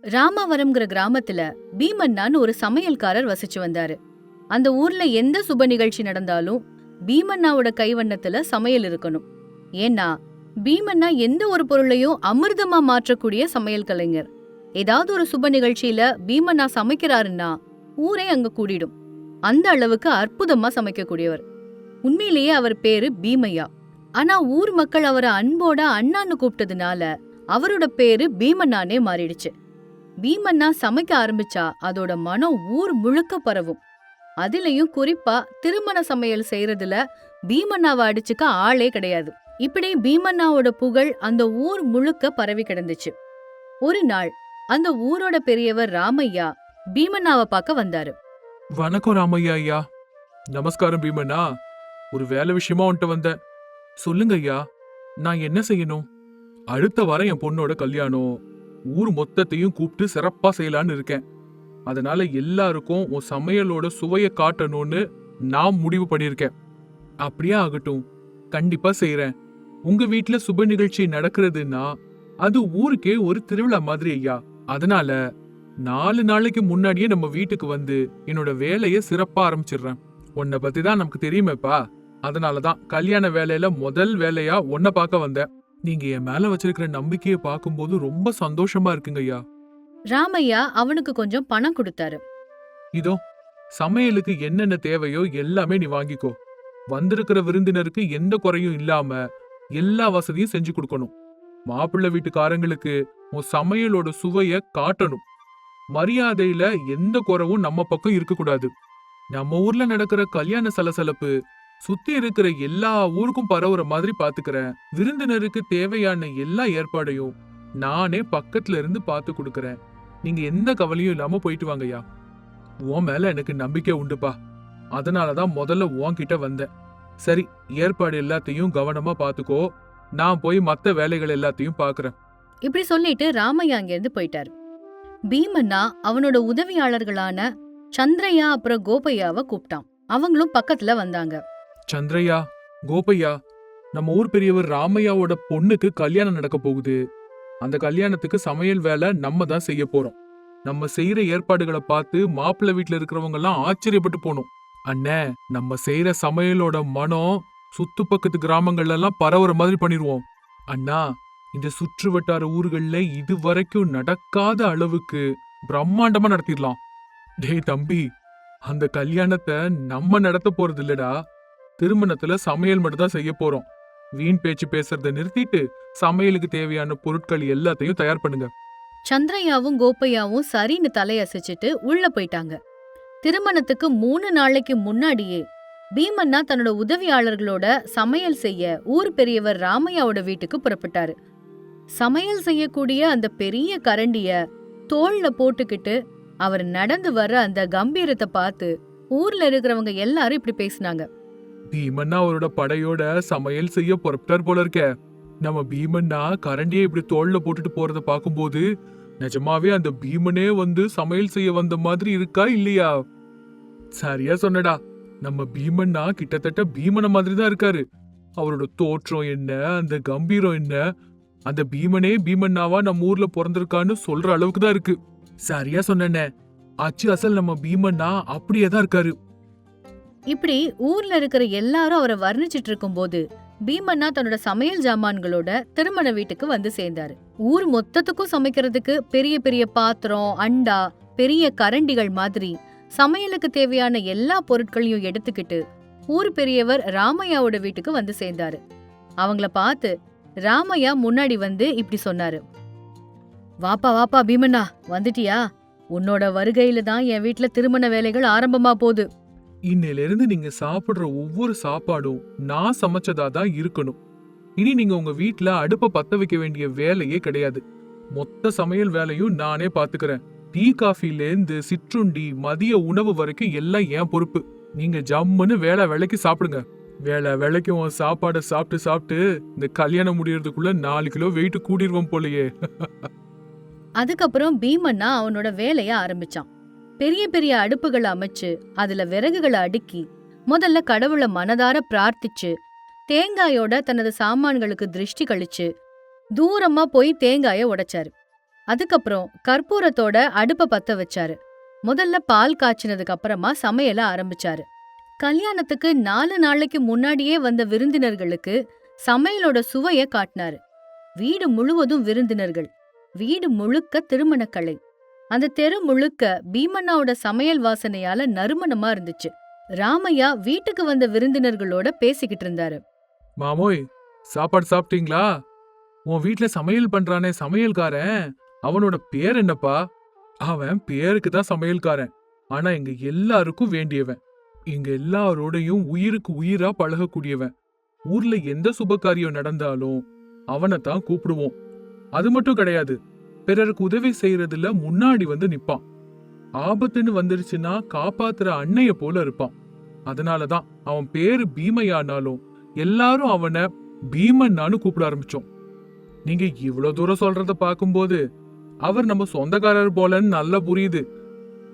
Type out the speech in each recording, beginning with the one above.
ராமவரம்ங்கிற கிராமத்துல பீமன்னான்னு ஒரு சமையல்காரர் வசிச்சு வந்தாரு. அந்த ஊர்ல எந்த சுப நிகழ்ச்சி நடந்தாலும் பீமன்னாவோட கைவண்ணத்துல சமையல் இருக்கணும். ஏன்னா பீமன்னா எந்த ஒரு பொருளையும் அமிர்தமா மாற்றக்கூடிய சமையல் கலைஞர். ஏதாவது ஒரு சுப நிகழ்ச்சியில பீமன்னா சமைக்கிறாருன்னா ஊரே அங்க கூடிடும். அந்த அளவுக்கு அற்புதமா சமைக்கக்கூடியவர். உண்மையிலேயே அவர் பேரு பீமையா. ஆனா ஊர் மக்கள் அவரை அன்போட அண்ணான்னு கூப்பிட்டதுனால அவரோட பேரு பீமன்னானே மாறிடுச்சு. பீமன்னா சமைக்க ஆரம்பிச்சா அதோட மனம் ஊர் முழுக்க பரவும். அதுலயும் குறிப்பா திருமண சமையல் செய்யறதுல பீமன்னாவை அடிச்சுக்க ஆளே கிடையாது. இப்படி பீமன்னாவோட புகழ் அந்த ஊர் முழுக்க பரவி கிடந்துச்சு. ஒரு நாள் அந்த ஊரோட பெரியவர் ராமையா பீமன்னாவை பார்க்க வந்தாரு. வணக்கம் ராமையா ஐயா. நமஸ்காரம் பீமண்ணா. ஒரு வேலை விஷயமா உன்கிட்ட வந்தேன். சொல்லுங்க ஐயா, நான் என்ன செய்யணும்? அடுத்த வாரம் என் பொண்ணோட கல்யாணம். ஊர் மொத்தத்தையும் கூப்பிட்டு சிறப்பா செய்யலான்னு இருக்கேன். அதனால எல்லாருக்கும் உன் சமையலோட சுவையை காட்டணும்னு நான் முடிவு பண்ணிருக்கேன். அப்படியே ஆகட்டும், கண்டிப்பா செய்யறேன். உங்க வீட்டுல சுப நிகழ்ச்சி நடக்கிறதுன்னா அது ஊருக்கே ஒரு திருவிழா மாதிரி ஐயா. அதனால 4 நாளைக்கு முன்னாடியே நம்ம வீட்டுக்கு வந்து என்னோட வேலையை சிறப்பா ஆரம்பிச்சிடுறேன். உன்னை பத்தி தான் நமக்கு தெரியுமேப்பா. அதனாலதான் கல்யாண வேலையில முதல் வேலையா உன்னை பார்க்க வந்தேன். நீங்க என் மேல வச்சிருக்கிற நம்பிக்கையை பார்க்கும்போது ரொம்ப சந்தோஷமா இருக்குங்க ஐயா. ராமையா அவனுக்கு கொஞ்சம் பணம் கொடுத்தாரு. இதோ சமையலுக்கு என்னென்ன தேவையோ எல்லாமே நீ வாங்கிக்கோ. வந்திருக்கிற விருந்தினருக்கு எந்த குறையும் இல்லாம எல்லா வசதியும் செஞ்சு கொடுக்கணும். மாப்பிள்ளை வீட்டுக்காரங்களுக்கு உன் சமையலோட சுவைய காட்டணும். மரியாதையில எந்த குறவும் நம்ம பக்கம் இருக்கக்கூடாது. நம்ம ஊர்ல நடக்கிற கல்யாண சலசலப்பு சுத்தி இருக்கிற எல்லா ஊருக்கும் பரவுற மாதிரி பாத்துக்கிறேன். விருந்தினருக்கு தேவையான எல்லா ஏற்பாடையும் நானே பக்கத்துல இருந்து பாத்து கொடுக்கறேன். நீங்க எந்த கவலையும் இல்லாம போயிட்டு வாங்கய்யா. உன் மேல எனக்கு நம்பிக்கை உண்டுப்பா. அதனாலதான் முதல்ல உன்கிட்ட வந்தேன். சரி, ஏற்பாடு எல்லாத்தையும் கவனமா பாத்துக்கோ. நான் போய் மத்த வேலைகள் எல்லாத்தையும் பாக்குறேன். இப்படி சொல்லிட்டு ராமையா அங்கிருந்து போயிட்டாரு. பீமன்னா அவனோட உதவியாளர்களான சந்திரையா அப்புறம் கோபையாவை கூப்பிட்டான். அவங்களும் பக்கத்துல வந்தாங்க. சந்திரையா, கோபையா, நம்ம ஊர் பெரியவர் ராமையாவோட பொண்ணுக்கு கல்யாணம் நடக்க போகுது. அந்த கல்யாணத்துக்கு சமையல் வேலை நம்ம தான் செய்ய போறோம். நம்ம செய்யற ஏற்பாடுகளை பார்த்து மாப்பிள்ளை வீட்டுல இருக்கிறவங்க எல்லாம் ஆச்சரியப்பட்டு போனோம். அண்ணே, நம்ம செய்யற சமையலோட மனம் சுத்து பக்கத்து கிராமங்கள்ல எல்லாம் பரவுற மாதிரி பண்ணிருவோம். அண்ணா, இந்த சுற்று வட்டார ஊர்கள்ல இது வரைக்கும் நடக்காத அளவுக்கு பிரம்மாண்டமா நடத்திடலாம். டேய் தம்பி, அந்த கல்யாணத்தை நம்ம நடத்த போறது இல்லடா. திருமணத்துல சமையல் மட்டும் தான் செய்ய போறோம். வீண் பேச்சு பேசுறத நிறுத்திட்டு சமையலுக்கு தேவையான பொருட்கள் எல்லாத்தையும் தயார் பண்ணுங்க. சந்திரையாவும் கோபையாவும் சரின்னு தலையசைச்சிட்டு உள்ள போயிட்டாங்க. திருமணத்துக்கு 3 நாளைக்கு முன்னாடியே பீமன்னா தன்னோட உதவியாளர்களோட சமையல் செய்ய ஊர் பெரியவர் ராமையாவோட வீட்டுக்கு புறப்பட்டாரு. சமையல் செய்யக்கூடிய அந்த பெரிய கரண்டிய தோள்ல போட்டுக்கிட்டு அவர் நடந்து வர்ற அந்த கம்பீரத்தை பார்த்து ஊர்ல இருக்கிறவங்க எல்லாரும் இப்படி பேசினாங்க. பீமண்ணா அவரோட படையோட சமையல் செய்ய புறப்பட்டார் போல இருக்க. நம்ம பீமண்ணா கரண்டியை இப்படி தோல்ல போட்டுட்டு போறத பாக்கும்போது நிஜமாவே அந்த பீமனே வந்து சமையல் செய்ய வந்த மாதிரி இருக்கா இல்லையா? சரியா சொன்னடா. நம்ம பீமண்ணா கிட்டத்தட்ட பீமன மாதிரி தான் இருக்காரு. அவரோட தோற்றம் என்ன, அந்த கம்பீரம் என்ன, அந்த பீமனே பீமண்ணாவா நம்ம ஊர்ல பிறந்திருக்கான்னு சொல்ற அளவுக்கு தான் இருக்கு. சரியா சொன்ன. அச்சு அசல் நம்ம பீமண்ணா அப்படியேதான் இருக்காரு. இப்படி ஊர்ல இருக்கிற எல்லாரும் அவரை வர்ணிச்சிட்டு இருக்கும் போது பீமன்னா தன்னோட சமையல் ஜாமான்களோட திருமண வீட்டுக்கு வந்து சேர்ந்தாரு. ஊர் மொத்தத்துக்கும் சமைக்கிறதுக்கு பெரிய பெரிய பாத்திரம், அண்டா, பெரிய கரண்டிகள் மாதிரி சமையலுக்கு தேவையான எல்லா பொருட்களையும் எடுத்துக்கிட்டு ஊர் பெரியவர் ராமையாவோட வீட்டுக்கு வந்து சேர்ந்தாரு. அவங்கள பார்த்து ராமையா முன்னாடி வந்து இப்படி சொன்னாரு. வாப்பா வாப்பா பீமண்ணா, வந்துட்டியா? உன்னோட வருகையில தான் என் வீட்டுல திருமண வேலைகள் ஆரம்பமா போகுது. இன்னையில இருந்து நீங்க சாப்பிடுற ஒவ்வொரு சாப்பாடும் நான் சமைச்சதா தான் இருக்கணும். இனி நீங்க உங்க வீட்டுல அடுப்ப பத்த வைக்க வேண்டிய வேலையே கிடையாது. மொத்த சமையல் வேலையும் நானே பாத்துக்கிறேன். டீ காஃபில இருந்து சிற்றுண்டி, மதிய உணவு வரைக்கும் எல்லாம் என் பொறுப்பு. நீங்க ஜம்முன்னு வேலைக்கு சாப்பிடுங்க. வேலைக்கு உன் சாப்பாடை சாப்பிட்டு சாப்பிட்டு இந்த கல்யாணம் முடியறதுக்குள்ள 4 கிலோ வெயிட் கூடிருவோம் போலயே. அதுக்கப்புறம் பீமன்னா அவனோட வேலைய ஆரம்பிச்சான். பெரிய பெரிய அடுப்புகளை அமைச்சு அதுல விறகுகளை அடுக்கி முதல்ல கடவுளை மனதார பிரார்த்திச்சு தேங்காயோட தனது சாமான்களுக்கு திருஷ்டி கழிச்சு தூரமா போய் தேங்காய உடைச்சாரு. அதுக்கப்புறம் கற்பூரத்தோட அடுப்ப பத்த வச்சாரு. முதல்ல பால் காய்ச்சினதுக்கு அப்புறமா சமையல ஆரம்பிச்சாரு. கல்யாணத்துக்கு 4 நாளைக்கு முன்னாடியே வந்த விருந்தினர்களுக்கு சமையலோட சுவைய காட்டினாரு. வீடு முழுவதும் விருந்தினர்கள், வீடு முழுக்க திருமணக்கலை. அந்த தெரு முழுக்க பீமண்ணாவோட சமையல் வாசனையால நறுமணமா இருந்துச்சு. ராமையா வீட்டுக்கு வந்த விருந்தினர்களோட பேசிக்கிட்டு இருந்தாரு. மாமோய், சாப்பாடு சாப்பிட்டீங்களா? உன் வீட்ல சமையல் பண்றானே சமையல்காரன், அவனோட பேர் என்னப்பா? அவன் பேருக்கு தான் சமையல்காரன், ஆனா எங்க எல்லாருக்கும் வேண்டியவன். எங்க எல்லாரோடையும் உயிருக்கு உயிரா பழகக்கூடியவன். ஊர்ல எந்த சுபகாரியம் நடந்தாலும் அவனைத்தான் கூப்பிடுவோம். அது மட்டும் கிடையாது, பிறருக்கு உதவி செய்யறதுல முன்னாடி வந்து நிப்பான். ஆபத்துன்னு வந்துருச்சுன்னா காப்பாத்துற அன்னைய போல இருப்பான். அதனாலதான் அவன் பேரு பீமையானாலும் எல்லாரும் அவனை பீமன்னான்னு கூப்பிட ஆரம்பிச்சோம். நீங்க இவ்வளவு தூரம் சொல்றத பாக்கும்போது அவர் நம்ம சொந்தக்காரர் போலன்னு நல்லா புரியுது.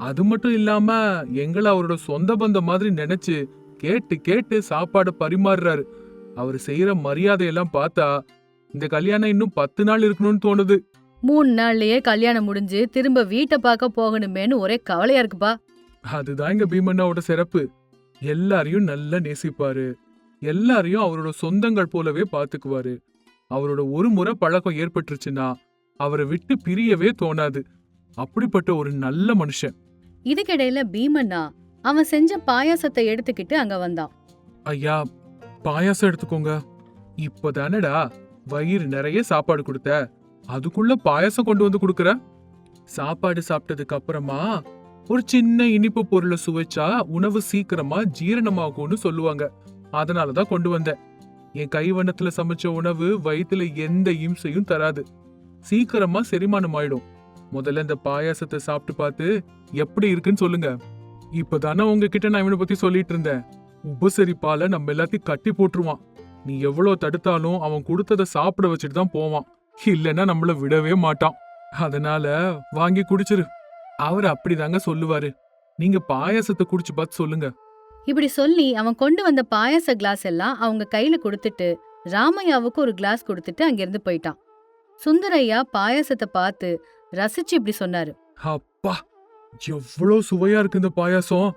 அது மட்டும் இல்லாம எங்களை அவரோட சொந்த பந்தம் மாதிரி நினைச்சு கேட்டு கேட்டு சாப்பாடு பரிமாறுறாரு. அவர் செய்யற மரியாதையெல்லாம் பார்த்தா இந்த கல்யாணம் இன்னும் 10 நாள் இருக்கணும்னு தோணுது. 3 நாள்லயே கல்யாணம் முடிஞ்சு திரும்ப வீட்டை பார்க்க போகணுமேன்னு ஒரே கவலையா இருக்குப்பா. அதுதான் எங்க பீமண்ணாவோட சிறப்பு. எல்லாரையும் நல்லா நேசிப்பாரு. எல்லாரையும் அவரோட சொந்தங்கள் போலவே பாத்துக்குவாரு. அவரோட ஒரு முறை பழக்கம் ஏற்பட்டுருச்சுன்னா அவரை விட்டு பிரியவே தோணாது. அப்படிப்பட்ட ஒரு நல்ல மனுஷன். இதுக்கிடையில பீமண்ணா அவன் செஞ்ச பாயாசத்தை எடுத்துக்கிட்டு அங்க வந்தான். ஐயா, பாயாசம் எடுத்துக்கோங்க. இப்பதானடா வயிறு நிறைய சாப்பாடு கொடுத்த, அதுக்குள்ள பாயாசம் கொண்டு வந்து கொடுக்கற? சாப்பாடு சாப்பிட்டதுக்கு அப்புறமா ஒரு சின்ன இனிப்பு பொருளை சுவைச்சா உணவு சீக்கிரமா ஜீரணமாகும்னு சொல்லுவாங்க. அதனாலதான் கொண்டு வந்தேன். என் கைவண்ணத்துல சமைச்ச உணவு வயிற்றுல எந்த இம்சையும் தராது, சீக்கிரமா செரிமானம் ஆயிடும். முதல்ல இந்த பாயாசத்தை சாப்பிட்டு பார்த்து எப்படி இருக்குன்னு சொல்லுங்க. இப்பதானே உங்ககிட்ட நான் இவனை பத்தி சொல்லிட்டு இருந்தேன். உபசரிப்பால நம்ம எல்லாத்தையும் கட்டி போட்டுருவான். நீ எவ்வளவு தடுத்தாலும் அவன் கொடுத்ததை சாப்பிட வச்சுட்டு தான் போவான். இல்லைன்னா நம்மள விடவே மாட்டான். அதனால வாங்கி குடிச்சிரு. அவர் அப்படிதாங்க சொல்லுவாரு. நீங்க பாயாசத்தை குடிச்சு பார்த்து சொல்லுங்க. இப்படி சொல்லி அவன் கொண்டு வந்த பாயாச கிளாஸ் எல்லாம் அவங்க கையில கொடுத்துட்டு ராமையாவுக்கு ஒரு கிளாஸ் கொடுத்துட்டு அங்கிருந்து போயிட்டான். சுந்தரையா பாயாசத்தை பார்த்து ரசிச்சு இப்படி சொன்னாரு. அப்பா, எவ்வளவு சுவையா இருக்கு இந்த பாயாசம்.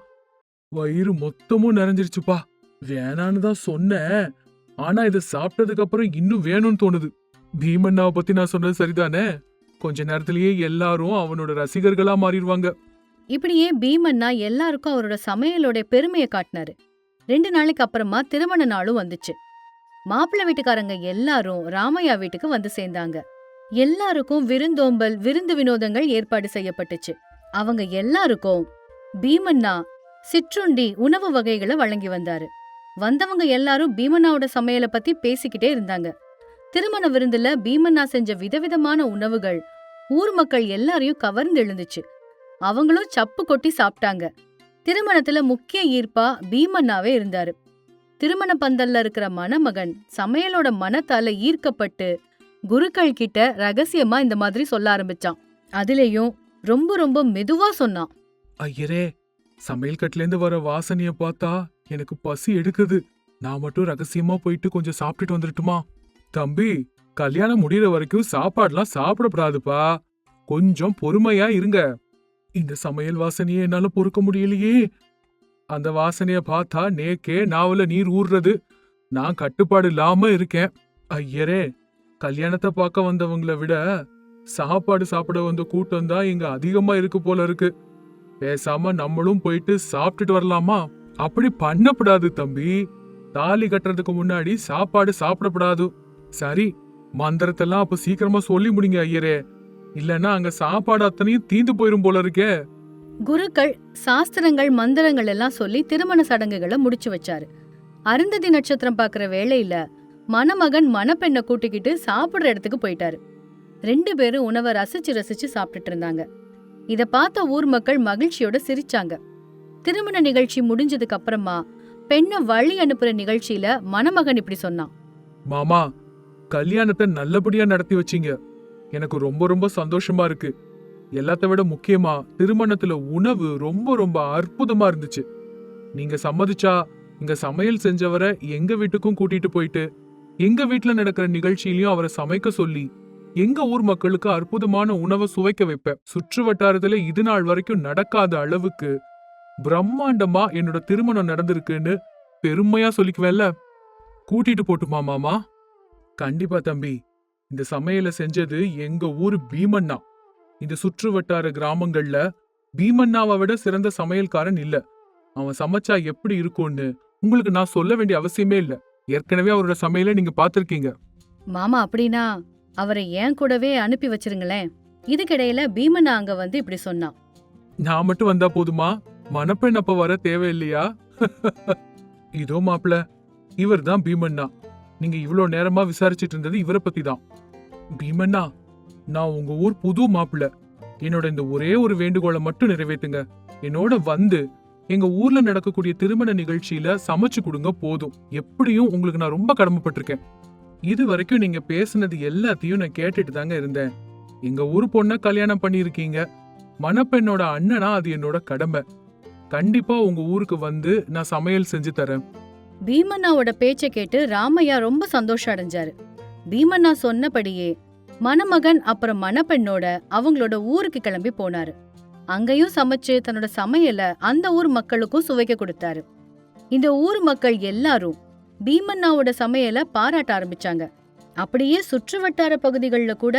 வயிறு மொத்தமும் நிறைஞ்சிருச்சுப்பா. வேணான்னு தான் சொன்னேன், ஆனா இதை சாப்பிட்டதுக்கு அப்புறம் இன்னும் வேணும்னு தோணுது. பீமண்ணாவை பத்தி நான் சொன்னது சரிதானே? கொஞ்ச நேரத்திலேயே எல்லாரும் அவனோட ரசிகர்களா மாறிடுவாங்க. இப்படியே பீமண்ணா எல்லாருக்கும் அவரோட சமையலோட பெருமையை காட்டினாரு. 2 நாளைக்கு அப்புறமா திருமண நாளும் வந்துச்சு. மாப்பிள்ளை வீட்டுக்காரங்க எல்லாரும் ராமையா வீட்டுக்கு வந்து சேர்ந்தாங்க. எல்லாருக்கும் விருந்தோம்பல், விருந்து வினோதங்கள் ஏற்பாடு செய்யப்பட்டுச்சு. அவங்க எல்லாருக்கும் பீமண்ணா சிற்றுண்டி உணவு வகைகளை வழங்கி வந்தாரு. வந்தவங்க எல்லாரும் பீமண்ணாவோட சமையலை பத்தி பேசிக்கிட்டே இருந்தாங்க. திருமண விருந்துல பீமண்ணா செஞ்ச விதவிதமான உணவுகள் ஊர் மக்கள் எல்லாரையும் கவர்ந்து எழுந்துச்சு. அவங்களும் சப்பு கொட்டி சாப்பிட்டாங்க. திருமணத்துல முக்கிய ஈர்ப்பா பீமண்ணாவே இருந்தாரு. திருமண பந்தல்ல இருக்கிற மணமகன் சமையலோட மனத்தால ஈர்க்கப்பட்டு குருக்கள் கிட்ட ரகசியமா இந்த மாதிரி சொல்ல ஆரம்பிச்சான். அதுலயும் ரொம்ப ரொம்ப மெதுவா சொன்னான். ஐயரே, சமையல் கட்டுல இருந்து வர வாசனைய பார்த்தா எனக்கு பசி எடுக்குது. நான் மட்டும் ரகசியமா போயிட்டு கொஞ்சம் சாப்பிட்டுட்டு வந்துட்டுமா? தம்பி, கல்யாணம் முடியற வரைக்கும் சாப்பாடுலாம் சாப்பிடப்படாதுப்பா. கொஞ்சம் பொறுமையா இருங்க. இந்த சமையல் வாசனையே என்னால பொறுக்க முடியலையே. அந்த வாசனைய பார்த்தா நேக்கே நாவல நீர் ஊறுறது. நான் கட்டுப்பாடு இல்லாம இருக்கேன். ஐயரே, கல்யாணத்தை பார்க்க வந்தவங்கள விட சாப்பாடு சாப்பிட வந்த கூட்டம் தான் இங்க அதிகமா இருக்கு போல இருக்கு. பேசாம நம்மளும் போயிட்டு சாப்பிட்டுட்டு வரலாமா? அப்படி பண்ணப்படாது தம்பி. தாலி கட்டுறதுக்கு முன்னாடி சாப்பாடு சாப்பிடப்படாது. சரி, மந்திரத்தெல்லாம் அப்ப சீக்கிரமா சொல்லி முடிங்க ஐயரே, இல்லன்னா அங்க சாப்பாடு அத்தனையும் தீந்து போயிரும் போல இருக்கே. குருக்கள் சாஸ்திரங்கள் மந்திரங்கள் எல்லாம் சொல்லி திருமண சடங்குகளை முடிச்சு வச்சாரு. அருந்ததி நட்சத்திரம் பாக்குற வேளையில மணமகன் மணப்பெண்ணை கூட்டிக்கிட்டு சாப்பிடுற இடத்துக்கு போயிட்டாரு. 2 பேரும் உணவை ரசிச்சு ரசிச்சு சாப்பிட்டுட்டு இருந்தாங்க. இத பார்த்த ஊர் மக்கள் மகிழ்ச்சியோட சிரிச்சாங்க. திருமண நிகழ்ச்சி முடிஞ்சதுக்கு அப்புறமா பெண்ணை வழி அனுப்புற நிகழ்ச்சியில மணமகன் இப்படி சொன்னான். மாமா, கல்யாணத்தை நல்லபடியா நடத்தி வச்சீங்க. எனக்கு ரொம்ப ரொம்ப சந்தோஷமா இருக்கு. எல்லாத்த விட முக்கியமா திருமணத்துல உணவு ரொம்ப ரொம்ப அற்புதமா இருந்துச்சு. நீங்க சம்மதிச்சா இங்க சமையல் செஞ்சவரை எங்க வீட்டுக்கும் கூட்டிட்டு போயிட்டு எங்க வீட்டுல நடக்கிற நிகழ்ச்சியிலயும் அவரை சமைக்க சொல்லி எங்க ஊர் மக்களுக்கு அற்புதமான உணவை சுவைக்க வைப்பேன். சுற்று வட்டாரத்துல இது நாள் வரைக்கும் நடக்காத அளவுக்கு பிரம்மாண்டமா என்னோட திருமணம் நடந்திருக்குன்னு பெருமையா சொல்லிக்குவேன்ல. கூட்டிட்டு போட்டுமா மாமா? கண்டிப்பா தம்பி. இந்த சமையலை செஞ்சது எங்க ஊரு பீமண்ணா. இந்த சுற்று வட்டார கிராமங்கள்ல பீமண்ணாவை விட சிறந்த சமையல்காரன் இல்ல. அவன் சமைச்சா எப்படி இருக்கும்னு உங்களுக்கு நான் சொல்ல வேண்டிய அவசியமே இல்ல. ஏற்கனவே அவரோட சமையலை நீங்க பாத்திருக்கீங்க. மாமா அப்படின்னா அவரை ஏன் கூடவே அனுப்பி வச்சிருங்களேன். இதுக்கிடையில பீமண்ணா அங்க வந்து இப்படி சொன்னான். நான் மட்டும் வந்தா போதுமா? மணப்பெண் அப்ப வர தேவையில்லையா? இதோ மாப்பிள, இவர் தான் பீமண்ணா. நீங்க இவ்ளோ நேரமா விசாரிச்சிட்டு இருந்தது இவரை பத்தி தான். பீமண்ணா, நான் உங்க ஊர் புது மாப்பிள. என்னோட இந்த ஒரே ஒரு வேண்டுகோளை மட்டும் நிறைவேத்துங்க. என்னோட வந்து எங்க ஊர்ல நடக்கக்கூடிய திருமண நிகழ்ச்சியில சமைச்சு கொடுங்க போதும். எப்படியும் உங்களுக்கு நான் ரொம்ப கடமைப்பட்டிருக்கேன். இது வரைக்கும் நீங்க பேசுனது எல்லாத்தையும் நான் கேட்டுட்டு தாங்க இருந்தேன். எங்க ஊர் பொண்ண கல்யாணம் பண்ணிருக்கீங்க. மணப்பெண்ணோட அண்ணனா அது என்னோட கடமை. கண்டிப்பா உங்க ஊருக்கு வந்து நான் சமையல் செஞ்சு தரேன். பீமண்ணாவோட பேச்ச கேட்டு ராமையா ரொம்ப சந்தோஷம் அடைஞ்சாரு. பீமண்ணா சொன்னபடியே மணமகன் அப்புறம் மணப்பெண்ணோட அவங்களோட ஊருக்கு கிளம்பி போனாரு. அங்கேயும் சமைச்சு தன்னோட சமையல அந்த ஊர் மக்களுக்கும் சுவைக்க கொடுத்தாரு. இந்த ஊர் மக்கள் எல்லாரும் பீமண்ணாவோட சமையல பாராட்ட ஆரம்பிச்சாங்க. அப்படியே சுற்று வட்டார பகுதிகள்ல கூட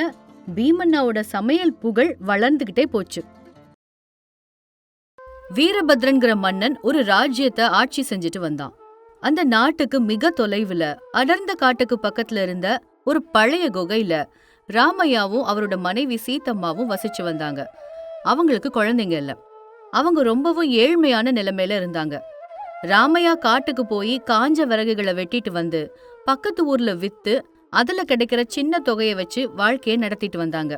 பீமண்ணாவோட சமையல் புகழ் வளர்ந்துகிட்டே போச்சு. வீரபத்ரன்கிற மன்னன் ஒரு ராஜ்யத்தை ஆட்சி செஞ்சுட்டு வந்தான். அந்த நாட்டுக்கு மிக தொலைவுல அடர்ந்த காட்டுக்கு பக்கத்துல இருந்த ஒரு பழைய குகையில ராமையாவும் அவரோட மனைவி சீத்தம்மாவும் வசிச்சு வந்தாங்க. அவங்களுக்கு குழந்தைங்க இல்ல. அவங்க ரொம்பவும் ஏழ்மையான நிலைமையில இருந்தாங்க. ராமையா காட்டுக்கு போய் காஞ்ச விறகுகளை வெட்டிட்டு வந்து பக்கத்து ஊர்ல வித்து அதுல கிடைக்கிற சின்ன தொகையை வச்சு வாழ்க்கையை நடத்திட்டு வந்தாங்க.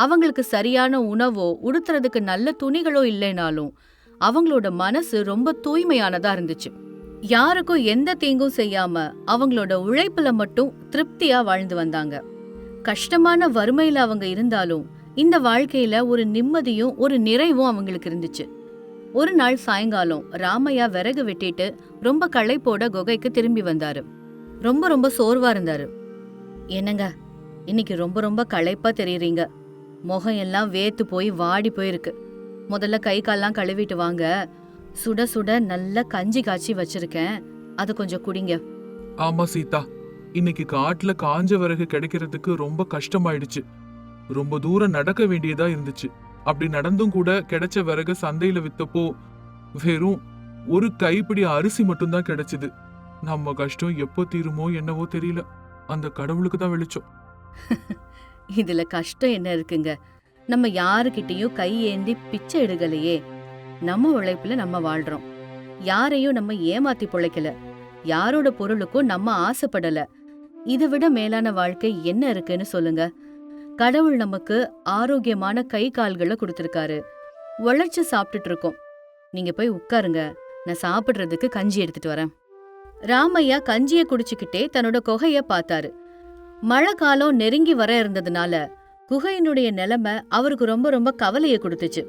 அவங்களுக்கு சரியான உணவோ உடுத்துறதுக்கு நல்ல துணிகளோ இல்லைனாலும் அவங்களோட மனசு ரொம்ப தூய்மையானதா இருந்துச்சு. யாருக்கும் எந்த தீங்கும் செய்யாம அவங்களோட உழைப்புல மட்டும் திருப்தியா வாழ்ந்து வந்தாங்க. கஷ்டமான வறுமையில அவங்க இருந்தாலும் இந்த வாழ்க்கையில ஒரு நிம்மதியும் ஒரு நிறைவும் அவங்களுக்கு இருந்துச்சு. ஒரு நாள் சாயங்காலம் ராமையா விறகு வெட்டிட்டு ரொம்ப களைப்போட குகைக்கு திரும்பி வந்தாரு. ரொம்ப சோர்வா இருந்தாரு. என்னங்க, இன்னைக்கு ரொம்ப களைப்பா தெரியுறீங்க. முகம் எல்லாம் வேத்து போய் வாடி போயிருக்கு. முதல்ல கை கால்லாம் கழுவிட்டு வாங்க. சுட சுட நல்ல கஞ்சி காய்ச்சி வச்சிருக்கேன், அது கொஞ்சம் குடிங்க. ஆமா சீதா, இன்னைக்கு காட்டுல காஞ்ச விறகு கிடைக்கிறதுக்கு ரொம்ப கஷ்டமாயிடுச்சு. ரொம்ப தூரம் நடக்க வேண்டியதா இருந்துச்சு. அப்படி நடந்தும் கூட கிடைச்ச விறகு சந்தையில வித்தப்போ வெறும் ஒரு கைப்பிடி அரிசி மட்டும்தான் கிடைச்சது. நம்ம கஷ்டம் எப்போ தீருமோ என்னவோ தெரியல. அந்த கடவுளுக்கு தான் வெளிச்சம். இதுல கஷ்டம் என்ன இருக்குங்க? நம்ம யாருக்கிட்டையும் கை ஏந்தி பிச்சை எடுக்கலையே. நம்ம உழைப்புல நம்ம வாழ்றோம். யாரையும் நம்ம ஏமாத்தி பொழைக்கல. யாரோட பொருளுக்கும் நம்ம ஆசைப்படல. இதை விட மேலான வாழ்க்கை என்ன இருக்குன்னு சொல்லுங்க. கடவுள் நமக்கு ஆரோக்கியமான கை கால்களை கொடுத்திருக்காரு. உழைச்சு சாப்பிட்டுட்டு இருக்கோம். நீங்க போய் உட்காருங்க, நான் சாப்பிடுறதுக்கு கஞ்சி எடுத்துட்டு வரேன். ராமையா கஞ்சிய குடிச்சுக்கிட்டே தன்னோட குகைய பார்த்தாரு. மழை காலம் நெருங்கி வர இருந்ததுனால குகையினுடைய நிலைமை அவருக்கு ரொம்ப கவலைய கொடுத்துச்சு.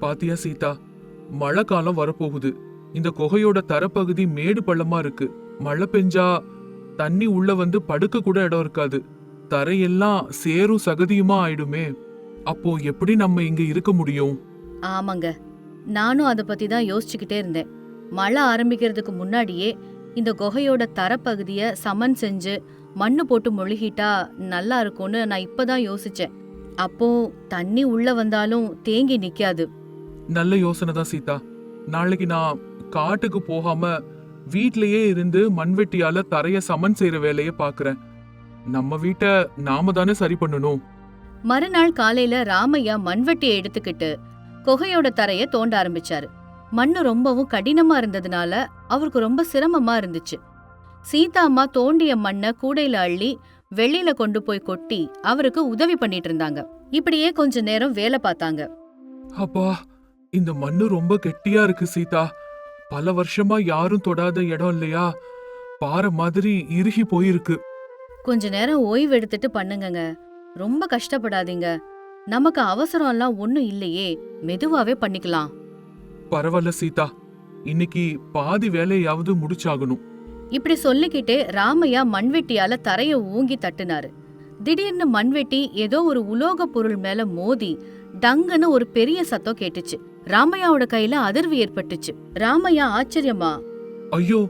பாத்தியா சீதா, மழை காலம் வரப்போகுது. இந்த குகையோட தரப்பகுதி மேடு பள்ளமா இருக்கு. மழை பெஞ்சா தண்ணி உள்ள வந்து படுக்க கூட இடம் இருக்காது. தரையெல்லாம் சேரும் சகதியுமா ஆயிடுமே. அப்போ எப்படி நம்ம இங்க இருக்க முடியும்? ஆமாங்க, நானும் அதை பத்தி தான் யோசிச்சுக்கிட்டே இருந்தேன். மழை ஆரம்பிக்கிறதுக்கு முன்னாடியே இந்த குகையோட தரப்பகுதிய சமன் செஞ்சு மண்ணு போட்டு மொழிகிட்டா நல்லா இருக்கும்னு நான் இப்பதான் யோசிச்சேன். அப்போ தண்ணி உள்ள வந்தாலும் தேங்கி நிக்காது. நல்ல யோசனை தான் சீதா. நாளைக்கு நான் காட்டுக்கு போகாம வீட்லயே இருந்து மண்வெட்டியால தரைய சமன் செய்யற வேலைய பாக்குறேன். நம்ம வீட்டை நாம தானே சரி பண்ணணும். மறுநாள் காலையில ராமையா மண்வெட்டியை எடுத்துக்கிட்டு குகையோட தரைய தோண்ட ஆரம்பிச்சாரு. மண்ணு ரொம்பவும் கடினமா இருந்ததுனால அவருக்கு ரொம்ப சிரமமா இருந்துச்சு. சீதா அம்மா தோண்டிய மண்ணை கூடையில அள்ளி வெளியில கொண்டு போய் கொட்டி அவருக்கு உதவி பண்ணிட்டு இருந்தாங்க. இப்படியே கொஞ்ச நேரம் வேலை பார்த்தாங்க. அப்பா, இந்த மண்ணு ரொம்ப கெட்டியா இருக்கு சீதா. பல வருஷமா யாரும் தொடாத இடம் இல்லையா? பாறை மாதிரி இறுகி போயிருக்கு. கொஞ்ச நேரம் ஓய்வு எடுத்துட்டு பண்ணுங்கங்க, ரொம்ப கஷ்டப்படாதீங்க. நமக்கு அவசரம் எல்லாம் ஒண்ணும் இல்லையே, மெதுவாவே பண்ணிக்கலாம். பரவாயில்ல சீதா, இன்னைக்கு பாதி வேலையாவது முடிச்சாகணும். இப்படி சொல்லிக்கிட்டே ராமையா மண்வெட்டியால தரைய ஊங்கி தட்டுனாரு. திடீர்னு மண்வெட்டி ஏதோ ஒரு உலோக பொருள் மேல மோதி டங்குன்னு ஒரு பெரிய சத்தம் கேட்டுச்சு. ராமையாவோட கையில அதிர்வு ஏற்பட்டுச்சு. ராமையா ஆச்சரியமா, ஐயோ,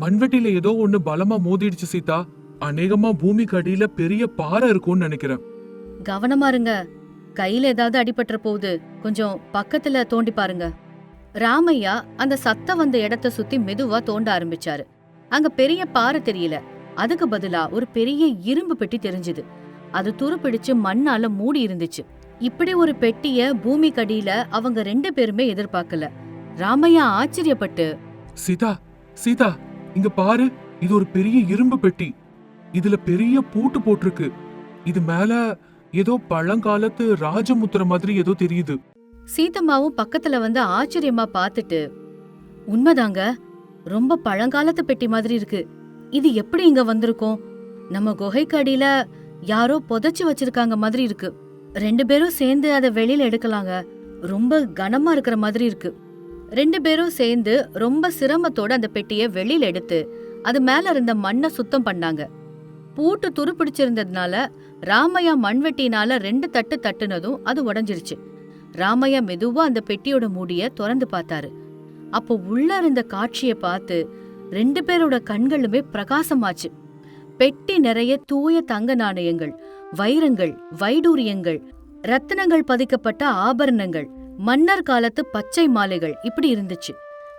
மண்வெட்டில ஏதோ ஒண்ணு பலமா மோதிடுச்சு சீதா. அநேகமா பூமிக்கு அடியில பெரிய பாறை இருக்கும்னு நினைக்கிறேன். கவனமா இருங்க, கையில ஏதாவது அடிபட்டுற போகுது, கொஞ்சம் பக்கத்துல தோண்டி பாருங்க. ராமையா அந்த சத்தம் வந்த இடத்த சுத்தி மெதுவா தோண்ட ஆரம்பிச்சாரு. அங்க பெரிய பாறை தெரியல, அதுக்கு பதிலா ஒரு பெரிய இரும்பு பெட்டி தெரிஞ்சுது. அது துருப்பிடிச்சு மண்ணால மூடி இருந்துச்சு. இப்படி ஒரு பெட்டிய பூமிக்கடியில அவங்க 2 பேருமே எதிர்பார்க்கல. ராமையா ஆச்சரியப்பட்டு, சீதா, சீதா, இங்க பாரு, இது ஒரு பெரிய இரும்பு பெட்டி. இதுல பெரிய பூட்டு போட்டிருக்கு. இது மேல ஏதோ பழங்காலத்து ராஜமுத்திர மாதிரி ஏதோ தெரியுது. சீதம்மாவும் பக்கத்துல வந்து ஆச்சரியமா பார்த்துட்டு, உண்மைதாங்க, ரொம்ப பழங்காலத்து பெட்டி மாதிரி இருக்கு. இது எப்படி இங்க வந்திருக்கும்? நம்ம குகைக்கு அடியில யாரோ புதைச்சு வச்சிருக்காங்க மாதிரி இருக்கு. 2 பேரும் சேர்ந்து அதை வெளியில எடுக்கலாங்க. ரொம்ப கனமா இருக்கிற மாதிரி இருக்கு. 2 பேரும் சேர்ந்து ரொம்ப சிரமத்தோட அந்த பெட்டிய வெளியில எடுத்து அது மேல இருந்த மண்ணை சுத்தம் பண்ணாங்க. பூட்டு துருப்பிடிச்சிருந்ததுனால ராமையா மண்வெட்டினால 2 தட்டு தட்டுனதும் அது உடைஞ்சிருச்சு. ராமையா மெதுவா அந்த பெட்டியோட மூடிய திறந்து பார்த்தாரு. அப்போ உள்ள இருந்த காட்சிய பார்த்து 2 பேரோட கண்களுமே பிரகாசமாச்சு. பெட்டி நிறைய தூய தங்க நாணயங்கள், வைரங்கள், வைடூரியங்கள், ரத்தினங்கள் பதிக்கப்பட்ட ஆபரணங்கள், மன்னர் காலத்து பச்சை மாலைகள் இப்படி இருந்துச்சு.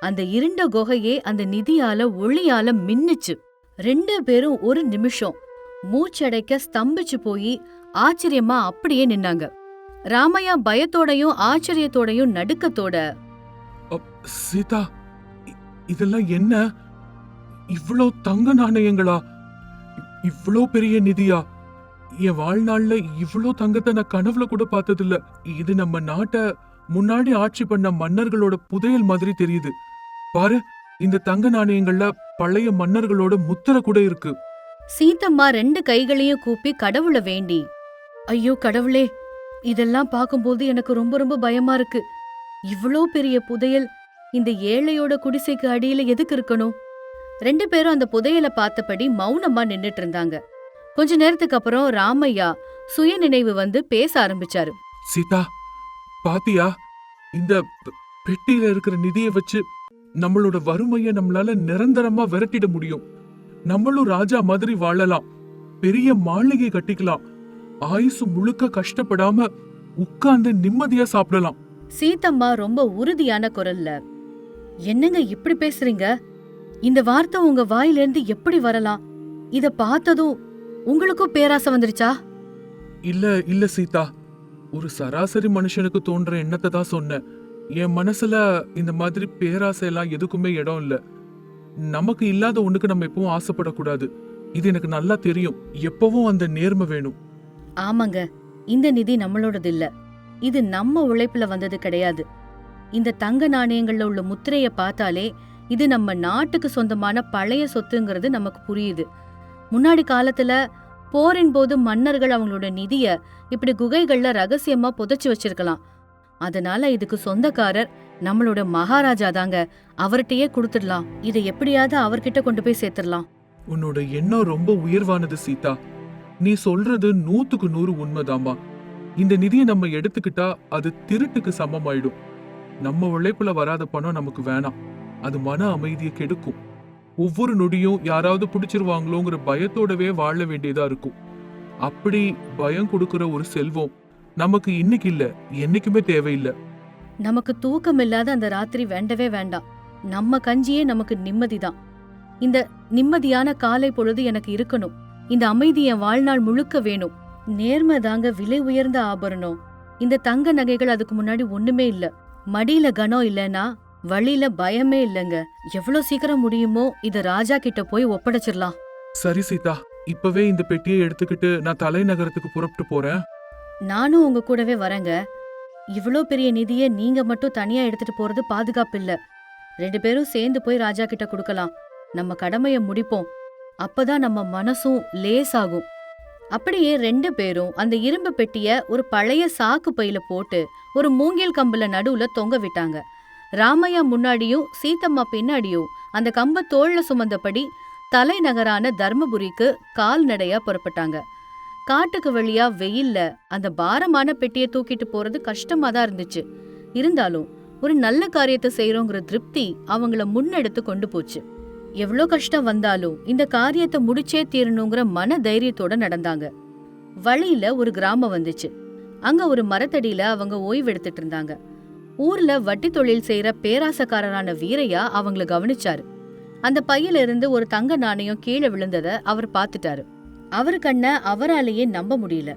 அந்த இருண்ட குகையே அந்த நிதியால ஒளியால மின்னுச்சு. 2 பேரும் ஒரு நிமிஷம் மூச்சடைக்க ஸ்தம்பிச்சு போய் ஆச்சரியமா அப்படியே நின்னாங்க. ராமையா பயத்தோடையும் ஆச்சரியத்தோடையும் நடுக்கத்தோட, சீதா, இதெல்லாம் என்ன? இவ்ளோ தங்க நாணயங்களா? இவ்ளோ பெரிய நிதியா? என் வாழ்நாள்ல இவ்ளோ தங்கத்தை நான் கனவுல கூட பார்த்ததில்ல. இது நம்ம நாட்டை முன்னாடி ஆட்சி பண்ண மன்னர்களோட புதையல் மாதிரி தெரியுது. பாரு, இந்த தங்க நாணயங்கள்ல பழைய மன்னர்களோட முத்திரை கூட இருக்கு. சீதம்மா 2 கைகளையும் கூப்பி கடவுளை வேண்டி, ஐயோ கடவுளே, இதெல்லாம் பார்க்கும்போது எனக்கு ரொம்ப ரொம்ப பயமா இருக்கு. இவ்ளோ பெரிய புதையல் இந்த ஏழையோட குடிசைக்கு அடியில எதுக்கு இருக்கணும்? 2 பேரும் அந்த புதையலை பார்த்தபடி மௌனமா நின்னுட்டு இருந்தாங்க. கொஞ்ச நேரத்துக்கு அப்புறம் ராமையா சுய நினைவு வந்து பேச ஆரம்பிச்சாரு. சீதா, பாத்தியா, இந்த பெட்டியில இருக்கிற நிதியை வச்சு நம்மளோட வறுமைய நம்மளால நிரந்தரமா விரட்டிட முடியும். நம்மளும் ராஜா மாதிரி வாழலாம், பெரிய மாளிகை கட்டிக்கலாம், ஆயுசு முழுக்க கஷ்டப்படாம உட்கார்ந்து நிம்மதியா சாப்பிடலாம். சீதம்மா ரொம்ப உறுதியான குரல்ல, என்னங்க இப்படி பேசுறீங்க? இந்த வார்த்தை உங்க வாயிலிருந்து எப்படி வரலாம்? இத பார்த்ததும் உங்களுக்கும் பேராசை வந்துருச்சா? இல்ல இல்ல சீதா, ஒரு சராசரி மனுஷனுக்கு தோன்ற எண்ணத்தை தான் சொன்னேன். என் மனசுல இந்த மாதிரி பேராசை எல்லாம் எதுக்குமே இடம் இல்ல. நமக்கு இல்லாத ஒண்ணுக்கு நம்ம எப்பவும் ஆசைப்படக்கூடாது. இது எனக்கு நல்லா தெரியும். எப்பவும் அந்த நேர்மை வேணும். ஆமாங்க, இந்த நிதி நம்மளோடது இல்ல. இது நம்ம உழைப்புல வந்தது கிடையாது. இந்த தங்க நாணயங்கள்ல உள்ள முத்திரைய பார்த்தாலே இது நம்ம நாட்டுக்கு சொந்தமான பழைய சொத்துங்கிறது நமக்கு புரியுது. முன்னாடி காலத்துல போரின் போது மன்னர்கள் அவங்களோட நிதிய இப்படி குகைகள்ல ரகசியமா புதைச்சு வச்சிருக்கலாம். அதனால இதுக்கு சொந்தக்காரர் நம்மளோட மகாராஜா தாங்க. அவர்கிட்டயே கொடுத்துடலாம். இதை எப்படியாவது அவர்கிட்ட கொண்டு போய் சேர்த்துடலாம். உன்னோட எண்ணம் ரொம்ப உயர்வானது சீதா. நீ சொல்றது 100க்கு 100 உண்மைதாமா. இந்த நிதியை நம்ம எடுத்துக்கிட்டா அது திருட்டுக்கு சமமாயிடும். நம்ம உழைப்புல வராத பணம் நமக்கு வேணாம். அது மன அமைதியை கெடுக்கும். ஒவ்வொரு நொடியும் யாராவது பிடிச்சிருவாங்களோங்கிற பயத்தோடவே வாழ வேண்டியதா இருக்கும். அப்படி பயம் கொடுக்கிற ஒரு செல்வம் நமக்கு இன்னைக்கு இல்ல, என்னைக்குமே தேவையில்லை. நமக்கு தூக்கம் இல்லாத அந்த ராத்திரி வேண்டவே வேண்டாம். நம்ம கஞ்சியே நமக்கு நிம்மதிதான். இந்த நிம்மதியான காலை பொழுது எனக்கு இருக்கணும். இந்த அமைதி என் வாழ்நாள் முழுக்க வேணும். நேர்மை தாங்க விலை உயர்ந்த ஆபரணம். இந்த தங்க நகைகள் அதுக்கு முன்னாடி ஒண்ணுமே இல்ல. மடியில கனம் இல்லனா வழியில பயமே இல்லங்க. எவ்வளவு சீக்கிரம் முடியுமோ இத ராஜா கிட்ட போய் ஒப்படைச்சிடலாம். சரி சீதா, இப்பவே இந்த பெட்டியை எடுத்துக்கிட்டு நான் தலைநகரத்துக்கு புறப்பட்டு போறேன். நானும் உங்க கூடவே வரேங்க. இவ்ளோ பெரிய நிதியை நீங்க மட்டும் தனியா எடுத்துட்டு போறது பாதுகாப்பு இல்ல. 2 பேரும் சேர்ந்து போய் ராஜா கிட்ட கொடுக்கலாம். நம்ம கடமைய முடிப்போம். அப்பதான் நம்ம மனசும் லேசாகும். அப்படியே 2 பேரும் அந்த இரும்பு பெட்டிய ஒரு பழைய சாக்கு பையில போட்டு ஒரு மூங்கில் கம்புல நடுவுல தொங்க விட்டாங்க. ராமையா முன்னாடியும் சீதம்மா பின்னாடியும் அந்த கம்ப தோள்ல சுமந்தபடி தலைநகரான தர்மபுரிக்கு கால்நடையா புறப்பட்டாங்க. காட்டுக்கு வழியா வெயில்ல அந்த பாரமான பெட்டியை தூக்கிட்டு போறது கஷ்டமா தான் இருந்துச்சு. இருந்தாலும் ஒரு நல்ல காரியத்தை செய்யறோங்கிற திருப்தி அவங்கள முன்னெடுத்து கொண்டு போச்சு. எவ்வளோ கஷ்டம் வந்தாலும் இந்த காரியத்தை முடிச்சே தீரணுங்கிற மன தைரியத்தோட நடந்தாங்க. வழியில ஒரு கிராமம் வந்துச்சு. அங்க ஒரு மரத்தடியில அவங்க ஓய்வு எடுத்துட்டு இருந்தாங்க. ஊர்ல வட்டி தொழில் செய்யற பேராசக்காரரான வீரையா அவங்கள கவனிச்சாரு. அந்த பையில இருந்து ஒரு தங்க நாணயம் கீழே விழுந்தத அவர் பார்த்துட்டாரு. அவரு கண்ண அவராலேயே நம்ப முடியல.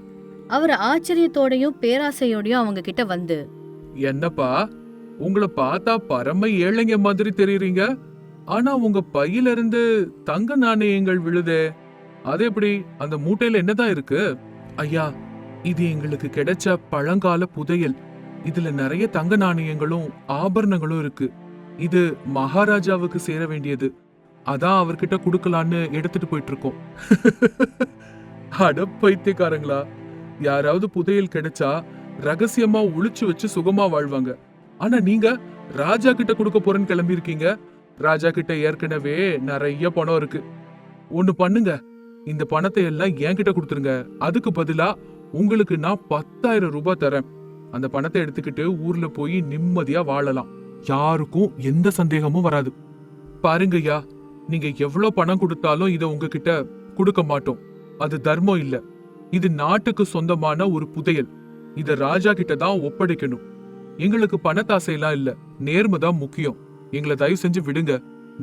அவர் ஆச்சரியத்தோடையும் பேராசையோடையும் அவங்க கிட்ட வந்து, என்னப்பா, உங்களை பார்த்தா பரம ஏழைங்க மாதிரி தெரியுறீங்க. ஆனா உங்க பையில இருந்து தங்க நாணயங்கள் விழுதே, அது எப்படி? அந்த மூட்டையில என்னதான் இருக்கு? ஐயா, இது எங்களுக்கு கிடைச்ச பழங்கால புதையல். இதுல நிறைய தங்க நாணயங்களும் ஆபரணங்களும் இருக்கு. இது மகாராஜாவுக்கு சேர வேண்டியது. அதான் அவர்கிட்ட குடுக்கலான்னு எடுத்துட்டு போயிட்டு இருக்கோம். அட பைத்தியக்காரங்களா, யாராவது புதையல் கிடைச்சா ரகசியமா ஒளிச்சு வச்சு சுகமா வாழ்வாங்க. ஆனா நீங்க ராஜா கிட்ட கொடுக்க போறேன்னு கிளம்பி இருக்கீங்க. ராஜா கிட்ட ஏற்கனவே நிறைய பணம் இருக்கு. ஒண்ணு பண்ணுங்க, இந்த பணத்தை எல்லாம் என்கிட்ட கொடுத்துருங்க. அதுக்கு பதிலா உங்களுக்கு நான் 10,000 ரூபாய் தரேன். அந்த பணத்தை எடுத்துக்கிட்டு ஊர்ல போய் நிம்மதியா வாழலாம். யாருக்கும் எந்த சந்தேகமும் வராது. பாருங்கய்யா, நீங்க எவ்வளவு பணம் கொடுத்தாலும் இத உங்ககிட்ட கொடுக்க மாட்டோம். அது தர்மம் இல்ல. இது நாட்டுக்கு சொந்தமான ஒரு புதையல். இத ராஜா கிட்ட தான் ஒப்படைக்கணும். எங்களுக்கு பணத்தாசையெல்லாம் இல்ல, நேர்மைதான் முக்கியம். எங்களை தயவு செஞ்சு விடுங்க.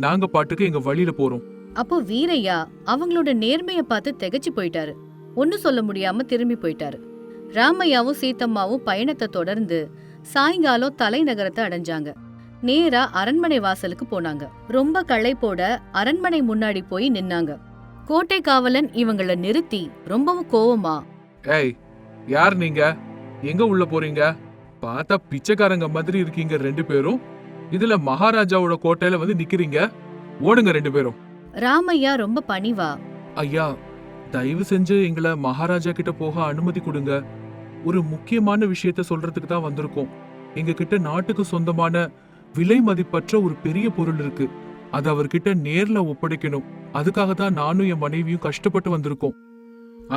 நாங்க பாட்டுக்கு எங்க வழியில போறோம். அப்போ வீரையா அவங்களோட நேர்மைய பார்த்து திகைச்சு போயிட்டாரு. ஒன்னும் சொல்ல முடியாம திரும்பி போயிட்டாரு. ராமையாவும் சீத்தம்மாவும் பயணத்தை தொடர்ந்து சாயங்காலம் தலைநகரத்தை அடைஞ்சாங்க. நேரா அரண்மனை வாசலுக்கு போனாங்க. ரொம்ப களைப்போட அரண்மனை முன்னாடி போய் நின்னாங்க. கோட்டை காவலன் இவங்கள நிறுத்தி ரொம்பவும் கோவமா, ஏய், யார் நீங்க? எங்க உள்ள போறீங்க? பார்த்தா பிச்சைக்காரங்க மாதிரி இருக்கீங்க ரெண்டு பேரும். இதுல மகாராஜாவோட கோட்டையில வந்து நிக்கிறீங்க. ஓடுங்க ரெண்டு பேரும். ராமையா ரொம்ப பணிவா, ஐயா, தயவு செஞ்சு எங்களை மகாராஜா கிட்ட போக அனுமதி கொடுங்க. ஒரு முக்கியமான விஷயத்த சொல்றதுக்கு தான் வந்திருக்கோம். எங்க கிட்ட நாட்டுக்கு சொந்தமான விலை மதிப்பற்ற ஒரு பெரிய பொருள் இருக்கு. அது அவர்கிட்ட நேர்ல ஒப்படைக்கணும். அதுக்காக தான் நானும் என் மனைவியும் கஷ்டப்பட்டு வந்திருக்கோம்.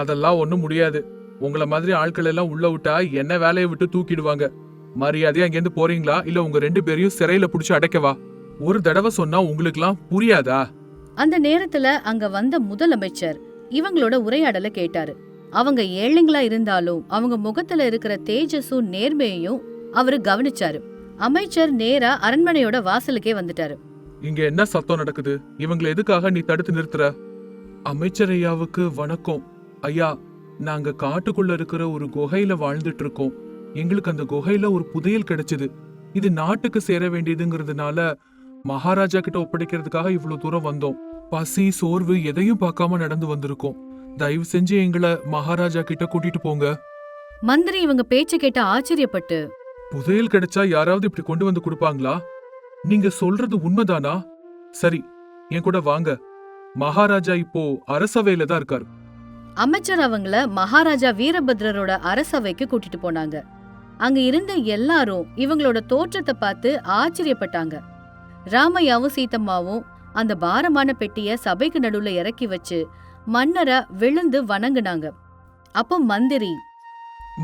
அதெல்லாம் ஒண்ணும் முடியாது. உங்கள மாதிரி ஆட்கள் எல்லாம் உள்ள விட்டா என்ன வேலையை விட்டு தூக்கிடுவாங்க. மரியாதையா அங்கேருந்து போறீங்களா, இல்ல உங்க ரெண்டு பேரையும் சிறையில புடிச்சு அடைக்கவா? ஒரு தடவை சொன்னா உங்களுக்குலாம் புரியாதா? அந்த நேரத்துல அங்க வந்த முதலமைச்சர் இவங்களோட உரையாடல கேட்டாரு. அவங்க ஏழைங்களா இருந்தாலும் அவங்க முகத்துல இருக்கிற தேஜஸும் நேர்மையையும் அவரு கவனிச்சாரு. அமைச்சர் நேரா அரண்மனையோட வாசலுக்கே வந்துட்டாரு. இங்க என்ன சத்தம் நடக்குது? இவங்களை எதுக்காக நீ தடுத்து நிறுத்துற? அமைச்சர் ஐயாவுக்கு வணக்கம். ஐயா, நாங்க காட்டுக்குள்ள இருக்கிற ஒரு குகையில வாழ்ந்துட்டு இருக்கோம். எங்களுக்கு அந்த குகையில ஒரு புதையல் கிடைச்சது. இது நாட்டுக்கு சேர வேண்டியதுங்கிறதுனால மகாராஜா கிட்ட ஒப்படைக்கிறதுக்காக இவ்வளவு தூரம் வந்தோம். பசி சோர்வு எதையும் பார்க்காம நடந்து வந்திருக்கோம். தயவு செஞ்சு எங்களை மகாராஜா கிட்ட கூட்டிட்டு போங்க. மந்திரி இவங்க பேச்ச கேட்ட ஆச்சரியப்பட்டு, புதையல் கிடைச்சா யாராவது இப்படி கொண்டு வந்து கொடுப்பாங்களா? நீங்க சொல்றது உண்மைதானா? சரி, என் கூட வாங்க. மகாராஜா இப்போ அரசவையில தான் இருக்காரு. அமைச்சர் அவங்கள மகாராஜா வீரபத்ரரோட அரசவைக்கு கூட்டிட்டு போனாங்க. அங்க இருந்த எல்லாரும் இவங்களோட தோற்றத்தை பார்த்து ஆச்சரியப்பட்டாங்க. ராமையாவும் சீத்தம்மாவும் அந்த பாரமான பெட்டிய சபைக்கு நடுவுல இறக்கி வச்சு மன்னரை விழுந்து வணங்குனாங்க. அப்போ மந்திரி,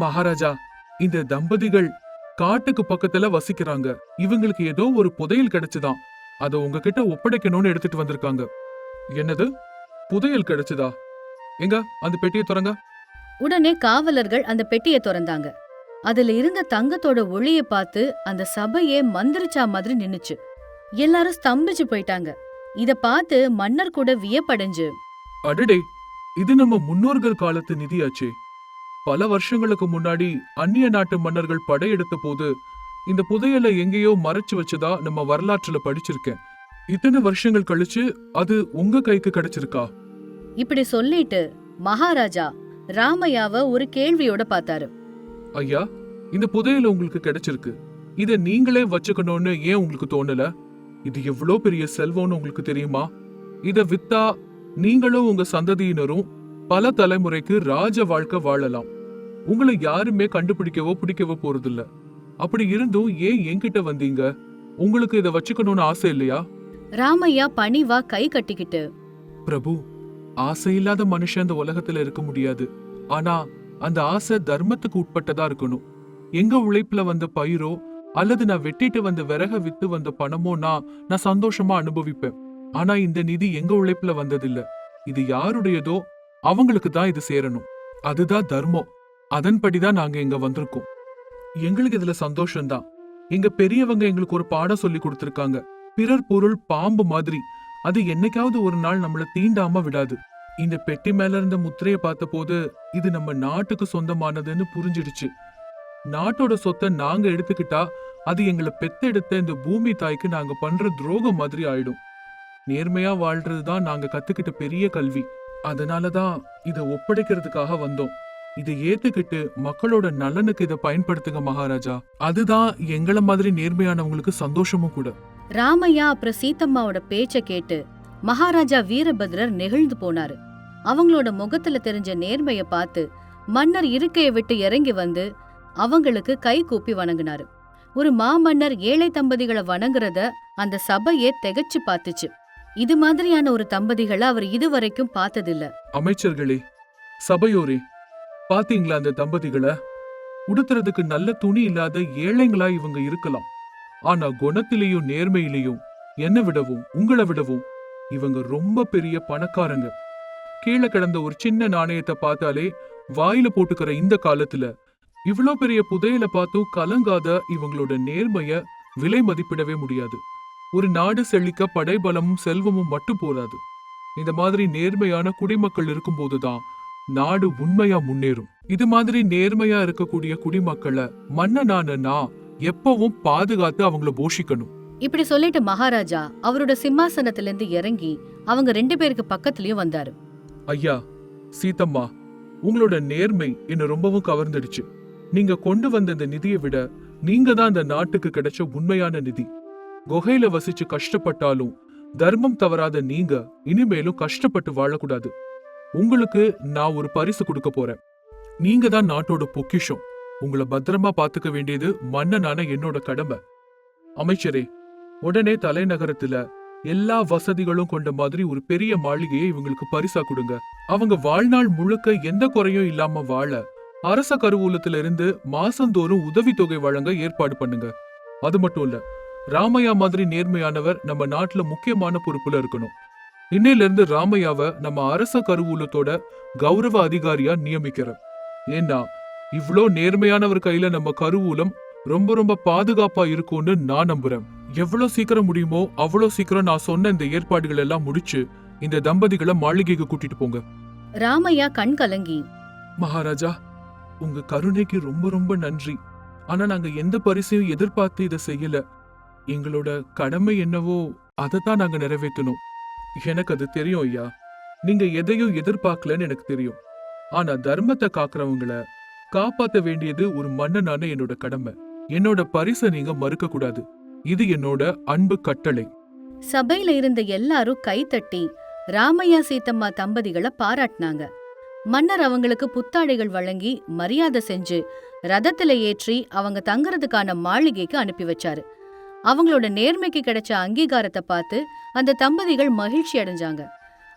மகாராஜா, இந்த தம்பதிகள் காட்டுக்கு பக்கத்துல வசிக்கிறாங்க. இவங்களுக்கு ஏதோ ஒரு புதையல் கிடைச்சுதான். அத உங்ககிட்ட ஒப்படைக்கணும்னு எடுத்துட்டு வந்திருக்காங்க. என்னது, புதையல் கிடைச்சதா? எங்க அந்த பெட்டியை திறங்க. உடனே காவலர்கள் அந்த பெட்டியை திறந்தாங்க. அதுல இருந்த தங்கத்தோட ஒளியை பார்த்து அந்த சபையே மந்திரிச்சா மாதிரி நின்னுச்சு. எல்லாரும் ஸ்தம்பிச்சு போயிட்டாங்க. இத பார்த்து மன்னர் கூட வியப்படைஞ்சு, அடடே, இது நம்ம முன்னோர்கள் காலத்து நிதியாச்சே. பல வருஷங்களுக்கு முன்னாடி அந்நிய நாட்டு மன்னர்கள் படையெடுத்த போது இந்த புதையலை எங்கேயோ மறைச்சு வச்சதா நம்ம வரலாற்றுல படிச்சிருக்கேன். இத்தனை வருஷங்கள் கழிச்சு அது உங்க கைக்கு கிடைச்சிருக்கா? இப்படி சொல்லிட்டு மகாராஜா ராமையாவ ஒரு கேள்வியோட பார்த்தாரு. ஐயா, இந்த புதையல் உங்களுக்கு கிடைச்சிருக்கு. இத நீங்களே வச்சுக்கணும்னு ஏன் உங்களுக்கு தோணல? இது எவ்வளவு பெரிய செல்வம்னு உங்களுக்கு தெரியுமா? இத வித்தா நீங்களும் உங்க சந்ததியினரும் பல தலைமுறைக்கு ராஜ வாழ்க்கை வாழலாம். உங்களை யாருமே கண்டுபிடிக்கவோ பிடிக்கவோ போறதில்ல. அப்படி இருந்தும் ஏன் என்கிட்ட வந்தீங்க? உங்களுக்கு இத வச்சுக்கணும்னு ஆசை இல்லையா? ராமையா பணிவா கை கட்டிக்கிட்டு, பிரபு, ஆசை இல்லாத மனுஷன் இந்த உலகத்துல இருக்க முடியாது. ஆனா அந்த ஆசை தர்மத்துக்கு உட்பட்டதா இருக்கணும். எங்க உழைப்புல வந்த பயிரோ அல்லது நான் வெட்டிட்டு வந்த விறக வித்து வந்த பணமோ நான் சந்தோஷமா அனுபவிப்பேன். ஆனா இந்த நிதி எங்க உழைப்புல வந்ததில்ல. இது யாருடையதோ அவங்களுக்கு தான் இது சேரணும். அதுதான் தர்மம். அதன்படிதான் நாங்க இங்க வந்திருக்கோம். எங்களுக்கு இதுல சந்தோஷம்தான். எங்க பெரியவங்க எங்களுக்கு ஒரு பாடம் சொல்லி கொடுத்திருக்காங்க. பிறர் பொருள் பாம்பு மாதிரி, அது என்னைக்காவது ஒரு நாள் நம்மள தீண்டாம விடாது. இந்த பெட்டி மேல இருந்த முத்திரைய பார்த்த போது இது நம்ம நாட்டுக்கு சொந்தமானதுன்னு புரிஞ்சிடுச்சு. நாட்டோட சொத்தை நாங்க எடுத்துக்கிட்டா அது எங்களை பெத்தெடுத்த இந்த பூமி தாய்க்கு நாங்க பண்ற துரோகம் மாதிரி ஆயிடும். நேர்மையா வாழ்றதுதான் நாங்க கத்துக்கிட்ட பெரிய கல்வி. அதனாலதான் இத ஒப்படைக்கிறதுக்காக வந்தோம். இதை ஏத்துக்கிட்டு மக்களோட நலனுக்கு இதை பயன்படுத்துங்க மகாராஜா. அதுதான் எங்கள மாதிரி நேர்மையானவங்களுக்கு சந்தோஷமும் கூட. ராமையா அப்புறம் சீத்தம்மாவோட பேச்ச கேட்டு மகாராஜா வீரபத்ரர் நெகிழ்ந்து போனாரு. அவங்களோட முகத்துல தெரிஞ்ச நேர்மைய பார்த்து மன்னர் இருக்கையை விட்டு இறங்கி வந்து அவங்களுக்கு கை கூப்பி வணங்கினாரு. ஒரு மாமன்னர் ஏழை தம்பதிகளை வணங்குறத அந்த சபையே திகைச்சு பார்த்துச்சு. இது மாதிரியான ஒரு தம்பதிகளை அவர் இதுவரைக்கும் பார்த்ததில்ல. அமைச்சர்களே, சபையோரே, பாத்தீங்களா அந்த தம்பதிகளை? உடுத்துறதுக்கு நல்ல துணி இல்லாத ஏழைங்களா இவங்க இருக்கலாம். ஆனா குணத்திலையும் நேர்மையிலையும் என்ன விடவும் உங்களை விடவும் இவங்க ரொம்ப பெரிய பணக்காரங்க. கீழே கிடந்த ஒரு சின்ன நாணயத்தை பார்த்தாலே வாயில போட்டுக்கிற இந்த காலத்துல இவ்ளோ பெரிய புதையல பார்த்தும் கலங்காத இவங்களோட நேர்மைய விலை மதிப்பிடவே முடியாது. ஒரு நாடு செழிக்க படைபலமும் செல்வமும் மட்டும் போராது. இந்த மாதிரி நேர்மையான குடிமக்கள் இருக்கும்போதுதான் நாடு உண்மையா முன்னேறும். இது மாதிரி நேர்மையா இருக்கக்கூடிய குடிமக்களை மன்னனான நான் எப்பவும் பாதுகாத்து அவங்கள போஷிக்கணும். இப்படி சொல்லிட்டு மகாராஜா அவரோட சிம்மாசனத்துல இருந்து இறங்கி அவங்க 2 பேருக்கு பக்கத்துலயும் வந்தாரு. ஐயா, சீத்தம்மா, உங்களோட நேர்மை என்ன ரொம்பவும் கவர்ந்துடுச்சு. நீங்க கொண்டு வந்த இந்த நிதியை விட நீங்க தான் இந்த நாட்டுக்கு கிடைச்ச உண்மையான நிதி. குகையில வசிச்சு கஷ்டப்பட்டாலும் தர்மம் தவறாத நீங்க இனிமேலும் கஷ்டப்பட்டு வாழக்கூடாது. உங்களுக்கு நான் ஒரு பரிசு கொடுக்க போறேன். நீங்க தான் நாட்டோட பொக்கிஷம். உங்களை பத்திரமா பாத்துக்க வேண்டியது மன்னனான என்னோட கடமை. அமைச்சரே, உடனே தலைநகரத்துல எல்லா வசதிகளும் கொண்ட மாதிரி ஒரு பெரிய மாளிகையை இவங்களுக்கு பரிசா கொடுங்க. அவங்க வாழ்நாள் முழுக்க எந்த குறையும் இல்லாம வாழ அரச கருவூலத்துல இருந்து மாசந்தோறும் உதவித்தொகை வழங்க ஏற்பாடு பண்ணுங்க. அது மட்டும் இல்ல, ராமையா மாதிரி நேர்மையானவர் நம்ம நாட்டுல முக்கியமான பொறுப்புல இருக்கணும். இன்னையில இருந்து ராமையாவை நம்ம அரச கருவூலத்தோட கௌரவ அதிகாரியா நியமிக்கிறேன். ஏன்னா இவ்ளோ நேர்மையானவர் கையில நம்ம கருவூலம் ரொம்ப ரொம்ப பாதுகாப்பா இருக்கும்னு நான் நம்புறேன். எவ்வளவு சீக்கிரம் முடியுமோ அவ்வளவு சீக்கிரம் நான் சொன்ன இந்த ஏற்பாடுகள் எல்லாம் முடிச்சு இந்த தம்பதிகளை மாளிகைக்கு கூட்டிட்டு போங்க. ராமையா கண் கலங்கி, மகாராஜா, உங்க கருணைக்கு ரொம்ப ரொம்ப நன்றி. ஆனா நாங்க எந்த பரிசையும் எதிர்பார்த்து இதை செய்யல. எங்களோட கடமை என்னவோ அதைத்தான் நாங்க நிறைவேற்றணும். எனக்கு அது தெரியும் ஐயா. நீங்க எதையும் எதிர்பார்க்கலன்னு எனக்கு தெரியும். ஆனா தர்மத்தை காக்குறவங்களை காப்பாத்த வேண்டியது ஒரு மன்னனான என்னோட கடமை. என்னோட பரிசை நீங்க மறுக்க கூடாது. இது என்னோட அன்பு கட்டளை. சபையில இருந்த எல்லாரும் கைத்தட்டி ராமையா சீத்தம்மா தம்பதிகளை பாராட்டினாங்க. மன்னர் அவங்களுக்கு புத்தாடைகள் வழங்கி மரியாதை செஞ்சு ரதத்துல ஏற்றி அவங்க தங்குறதுக்கான மாளிகைக்கு அனுப்பி வச்சாரு. அவங்களோட நேர்மைக்கு கிடைச்ச அங்கீகாரத்தை பார்த்து அந்த தம்பதிகள் மகிழ்ச்சி அடைஞ்சாங்க.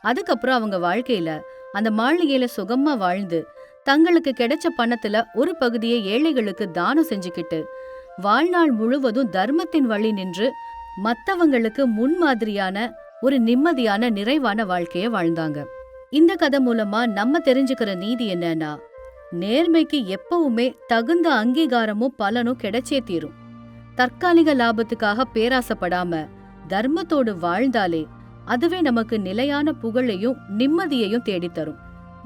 அதுக்கப்புறம் அவங்க வாழ்க்கையில அந்த மாளிகையில சுகமா வாழ்ந்து தங்களுக்கு கிடைச்ச பணத்துல ஒரு பகுதியை ஏழைகளுக்கு தானம் செஞ்சுக்கிட்டு வாழ்நாள் முழுவதும் தர்மத்தின் வழி நின்று மத்தவங்களுக்கு முன்மாதிரியான ஒரு நிம்மதியான நிறைவான வாழ்க்கைய வாழ்ந்தாங்க. இந்த கதை மூலமா நம்ம தெரிஞ்சுக்கிற நீதி என்னன்னா, நேர்மைக்கு எப்பவுமே தகுந்த அங்கீகாரமும் பலனும் கிடைச்சே தீரும். தற்காலிக லாபத்துக்காக பேராசப்படாம தர்மத்தோடு வாழ்ந்தாலே அதுவே நமக்கு நிலையான புகழையும் நிம்மதியையும் தேடித்தரும்.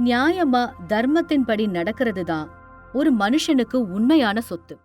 நியாயமா தர்மத்தின்படி நடக்கிறது தான் ஒரு மனுஷனுக்கு உண்மையான சொத்து.